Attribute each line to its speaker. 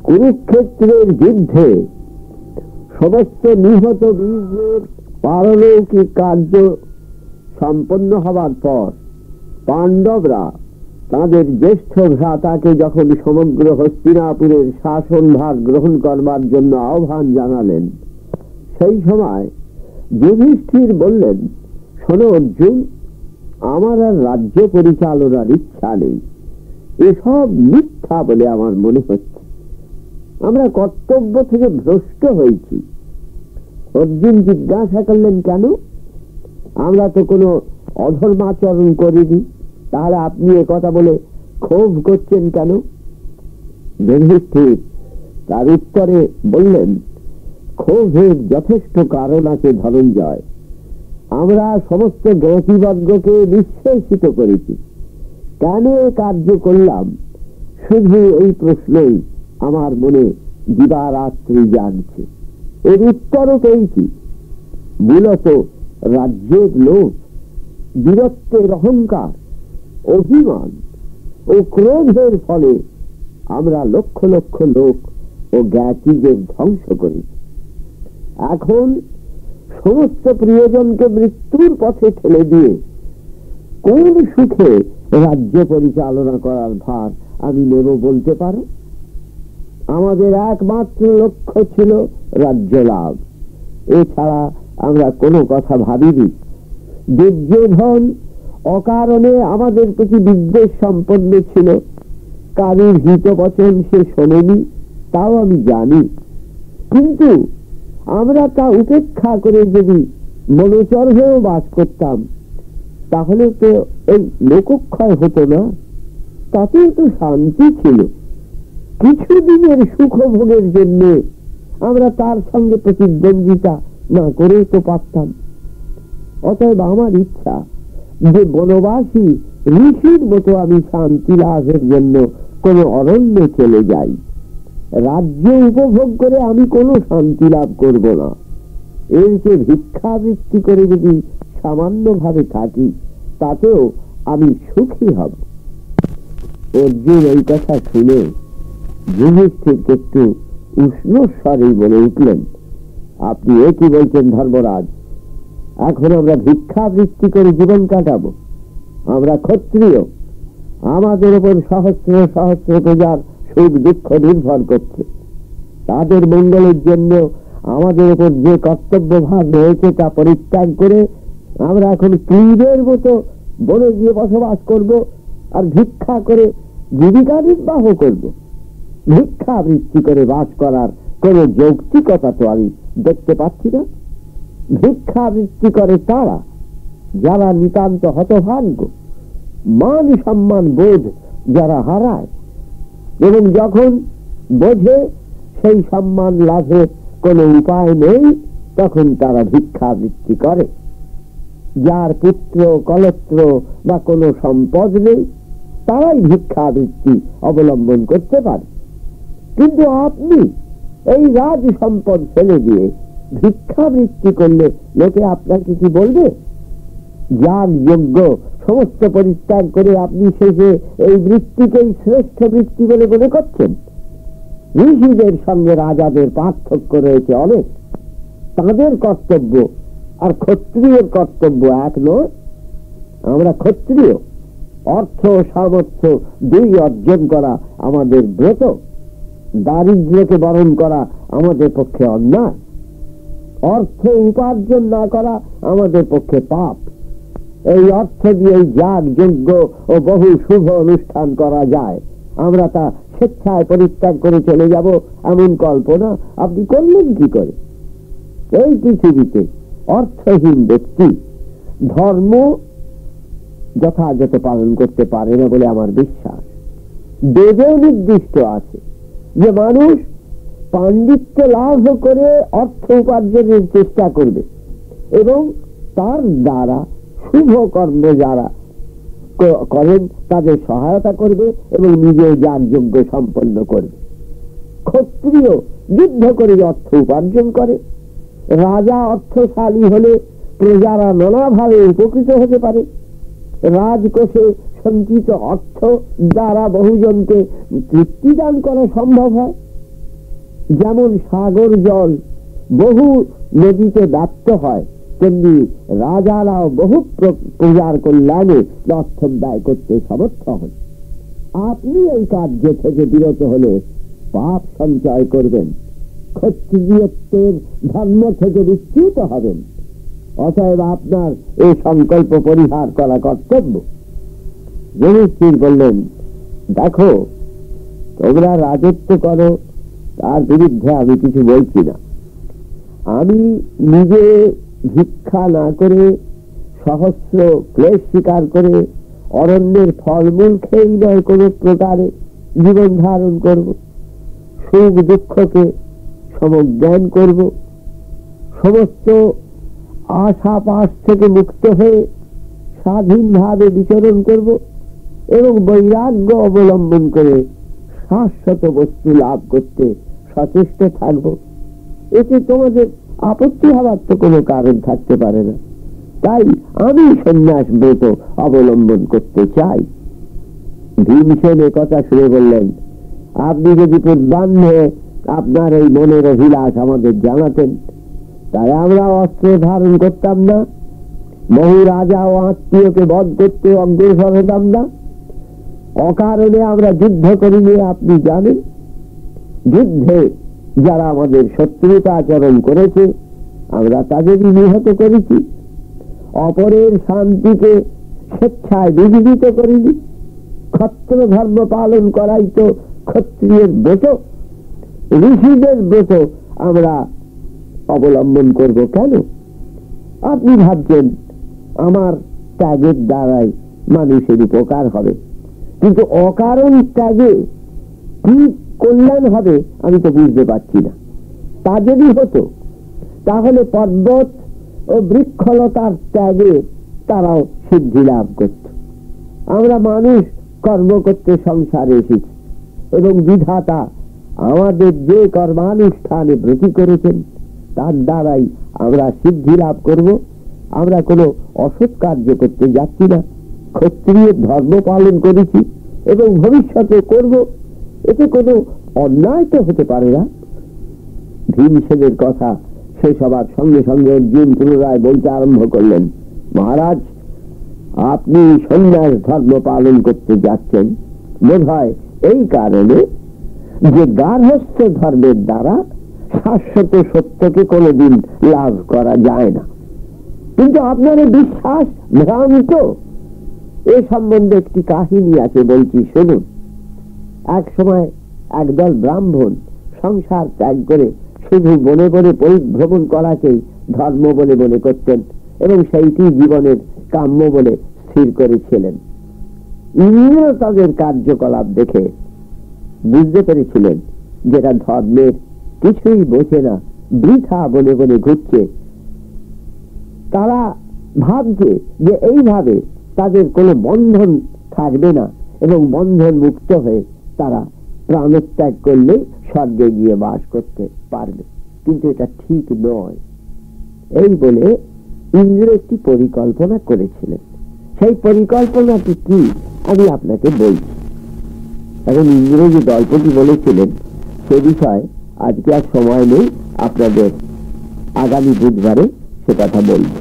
Speaker 1: কুরুক্ষেত্রের যুদ্ধে সমস্ত নিহত বীরের পারলৌকিক কার্য সম্পন্ন হবার পর পাণ্ডবরা তাদের জ্যেষ্ঠ ভ্রাতাকে যখন সমগ্র হস্তিনাপুরের শাসনভার গ্রহণ করবার জন্য আহ্বান জানালেন, সেই সময় যুধিষ্ঠির বললেন, শোনো অর্জুন, আমার আর রাজ্য পরিচালনার ইচ্ছা নেই। এসব মিথ্যা বলে আমার মনে হচ্ছে। আমরা কর্তব্য থেকে ভ্রষ্ট হয়েছি। অর্জুন জিজ্ঞাসা করলেন, কেন? আমরা তো কোনো অধর্মাচরণ করিনি, তাহলে আপনি একথা বলে ক্ষোভ করছেন কেন? যুধিষ্ঠির তার উত্তরে বললেন, ক্ষোভের যথেষ্ট কারণ আছে ধনঞ্জয়। আমরা সমস্ত জ্ঞাতিবর্গকে নিঃশেষিত করেছি। কেন এ কার্য করলাম, শুধু এই প্রশ্নই আমার মনে দিবারাত্রি জানছে। এর উত্তরও পেয়েছি। মূলত রাজ্যের লোভ, বীরত্বের অহংকার, অভিমান ও ক্রোধের ফলে আমরা লক্ষ লক্ষ লোক ও জ্ঞাতিদের ধ্বংস করেছি। এখন সমস্ত প্রিয়জনকে মৃত্যুর পথে ঠেলে দিয়ে কোন সুখে রাজ্য পরিচালনা করার ভার আমি নেব বলতে পারো? আমাদের একমাত্র লক্ষ্য ছিল রাজ্য লাভ। এছাড়া আমরা কোনো কথা ভাবিনি। দুর্যোধন অকারণে আমাদের প্রতি বিদ্বেষ সম্পন্ন ছিল। কারুর হিতবচন সে শোনেনি, তাও আমি জানি। কিন্তু আমরা তা উপেক্ষা করে যদি মনোচর্যেও বাস করতাম, তাহলে তো এই লোকক্ষয় হতো না, তাতেও তো শান্তি ছিল। কিছুদিনের সুখভোগের জন্য আমরা তার সঙ্গে প্রতিদ্বন্দ্বিতা না করেও তো পারতাম। অতএব আমার ইচ্ছা যে বনবাসী ঋষির মতো আমি শান্তি লাভের জন্য কোন অরণ্যে চলে যাই। রাজ্য উপভোগ করে আমি কোনো শান্তি লাভ করব না। এর যে ভিক্ষাবৃত্তি করে যদি সামান্য ভাবে থাকি, তাতেও আমি সুখী হব। অর্জুন এই কথা শুনে যুধিষ্ঠিরকে একটু উষ্ণ স্বরে বলে উঠলেন, আপনি এ কি বলছেন ধর্মরাজ? এখন আমরা ভিক্ষাবৃত্তি করে জীবন কাটাবো? আমরা ক্ষত্রিয়, আমাদের উপর সহস্র সহস্র প্রজার সুখ দুঃখ নির্ভর করছে। তাদের মঙ্গলের জন্য আমাদের উপর যে কর্তব্য ভাগ রয়েছে তা পরিত্যাগ করে আমরা এখন ক্লীবের মতো বনে গিয়ে বসবাস করব আর ভিক্ষা করে জীবিকা নির্বাহ করব? ভিক্ষাবৃত্তি করে বাস করার কোন যৌক্তিকতা তো আমি দেখতে পাচ্ছি না। ভিক্ষাবৃত্তি করে তারা যারা নিতান্ত হতভাগ্য, মান সম্মান বোধ যারা হারায় এবং যখন বোঝে সেই সম্মান লাভের কোনো উপায় নেই, তখন তারা ভিক্ষাবৃত্তি করে। যার পুত্র কলত্র বা কোনো সম্পদ নেই, তারাই ভিক্ষাবৃত্তি অবলম্বন করতে পারে। কিন্তু আপনি এই রাজ সম্পদ ফেলে দিয়ে ভিক্ষাবৃত্তি করলে লোকে আপনাকে কি বলবে? যার যোগ্য সমস্ত পরিত্যাগ করে আপনি শেষে এই বৃত্তিকেই শ্রেষ্ঠ বৃত্তি বলে মনে করছেন। ঋষিদের সঙ্গে রাজাদের পার্থক্য রয়েছে অনেক। তাদের কর্তব্য আর ক্ষত্রিয়ের কর্তব্য এক নয়। আমরা ক্ষত্রিয়, অর্থ সামর্থ্য দুই অর্জন করা আমাদের ব্রত। দারিদ্র্যকে বরণ করা আমাদের পক্ষে অন্যায়। অর্থ উপার্জন না করা আমাদের পক্ষে পাপ। এই অর্থ দিয়ে যাগ যজ্ঞ ও বহু শুভ অনুষ্ঠান করা যায়, আমরা তা স্বেচ্ছায় পরিত্যাগ করে চলে যাব এমন কল্পনা আপনি করলেন কি করে? এই পৃথিবীতে অর্থহীন ব্যক্তি ধর্ম যথাযথ পালন করতে পারে না বলে আমার বিশ্বাস। বেদেও নির্দিষ্ট আছে যে মানুষ পাণ্ডিত্য লাভ করে অর্থ উপার্জনের চেষ্টা করবে এবং তার দ্বারা শুভ কর্ম যারা করেন তাদের সহায়তা করবে এবং নিজেও যাগযজ্ঞ সম্পন্ন করবে। ক্ষত্রিয় যুদ্ধ করে অর্থ উপার্জন করে। রাজা অর্থশালী হলে প্রজারা নানাভাবে উপকৃত হতে পারে। রাজকোষে সঞ্চিত অর্থ দ্বারা বহুজনকে তৃপ্তিদান করা সম্ভব হয়। যেমন সাগর জল বহু নদীতে ব্যপ্ত হয়, তেমনি রাজারাও বহু প্রজার কল্যাণে অর্থ ব্যয় করতে সমর্থ হন। আপনি এই কার্য থেকে বিরত হলে পাপ সঞ্চয় করবেন, ক্ষত্রিয়ত্বের ধর্ম থেকে বিচ্যুত হবেন। অতএব আপনার এই সংকল্প পরিহার করা কর্তব্য। যুধিষ্ঠির বললেন, দেখো, তোমরা রাজত্ব করো, তার বিরুদ্ধে আমি কিছু বলছি না। আমি নিজে ভিক্ষা না করে, সহস্র ক্লেশ স্বীকার করে, অরণ্যের ফলমূল খেয়েই নয় কোনো প্রকারে জীবন ধারণ করব, সুখ দুঃখকে সমজ্ঞান করব, সমস্ত আশা পাশ থেকে মুক্ত হয়ে স্বাধীনভাবে বিচরণ করব এবং বৈরাগ্য অবলম্বন করে শাশ্বত বস্তু লাভ করতে সচেষ্ট থাকব। এতে তোমাদের আপত্তি হওয়ার তো কোনো কারণ থাকতে পারে না। তাই আমি সন্ন্যাস ব্রত অবলম্বন করতে চাই। ভীমসেন কথা শুনে বললেন, আপনি যদি পূর্বাহ্নে আপনার এই মনের অভিলাষ আমাদের জানাতেন, তাই আমরা অস্ত্র ধারণ করতাম না, বহু রাজা ও আত্মীয়কে বধ করতে অগ্রসর হতাম না, অকারণে আমরা যুদ্ধ করিনি। আপনি জানেন, যুদ্ধে যারা আমাদের শত্রুতা আচরণ করেছে আমরা তাদেরই নিহত করেছি, অপরের শান্তিকে স্বেচ্ছায় বিঘ্নিত করিনি। ক্ষত্র ধর্ম পালন করাই তো ক্ষত্রিয়ের ব্রত, ঋষিদের ব্রত আমরা অবলম্বন করব কেন? আপনি ভাবছেন আমার ত্যাগের দ্বারাই মানুষের উপকার হবে, কিন্তু অকারণ ত্যাগে কি কল্যাণ হবে আমি তো বুঝতে পারছি না। তা যদি হতো তাহলে পর্বত ও বৃক্ষলতার ত্যাগে তারাও সিদ্ধি লাভ করত। আমরা মানুষ কর্ম করতে সংসারে এসেছি এবং বিধাতা আমাদের যে কর্মানুষ্ঠানে ব্রতী করেছেন তার দ্বারাই আমরা সিদ্ধি লাভ করব। আমরা কোনো অসৎ কার্য করতে যাচ্ছি না, ক্ষত্রিয় ধর্ম পালন করেছি এবং ভবিষ্যতে করব, এতে কোনো অন্যায় তো হতে পারে না। ভীমসেনের কথা শেষ হবার সঙ্গে সঙ্গে অর্জুন পুনরায় বলতে আরম্ভ করলেন, মহারাজ, আপনি সন্ন্যাস ধর্ম পালন করতে যাচ্ছেন বোধ হয় এই কারণে যে গার্হস্থ্য ধর্মের দ্বারা শাশ্বত সত্যকে কোনোদিন লাভ করা যায় না। কিন্তু আপনার বিশ্বাস ভ্রান্ত। এ সম্বন্ধে একটি কাহিনী আছে, বলছি শুনুন। এক সময় একদল ব্রাহ্মণ সংসার ত্যাগ করে শুধু বনে বনে পরিভ্রমণ করাকেই ধর্ম বলে মনে করতেন এবং সেইটি জীবনের কাম্য বলে স্থির করেছিলেন। ইন্দ্র তাদের কার্যকলাপ দেখে বুঝতে পেরেছিলেন যেটা ধর্মের কিছুই বোঝে না, বৃথা বনে বনে ঘুরছে। তারা ভাবছে যে এইভাবে তাদের কোনো বন্ধন থাকবে না এবং বন্ধন মুক্ত হয়ে তারা প্রাণত্যাগ করলে স্বর্গে গিয়ে বাস করতে পারবে। কিন্তু এটা ঠিক নয়। এই বলে ইন্দ্র একটি পরিকল্পনা করেছিলেন। সেই পরিকল্পনাটি কি আমি আপনাকে বলছি। এখন ইন্দ্র যে গল্পটি বলেছিলেন সে বিষয়ে আজকে আর সময় নেই, আপনাদের আগামী বুধবারে সে কথা বলব।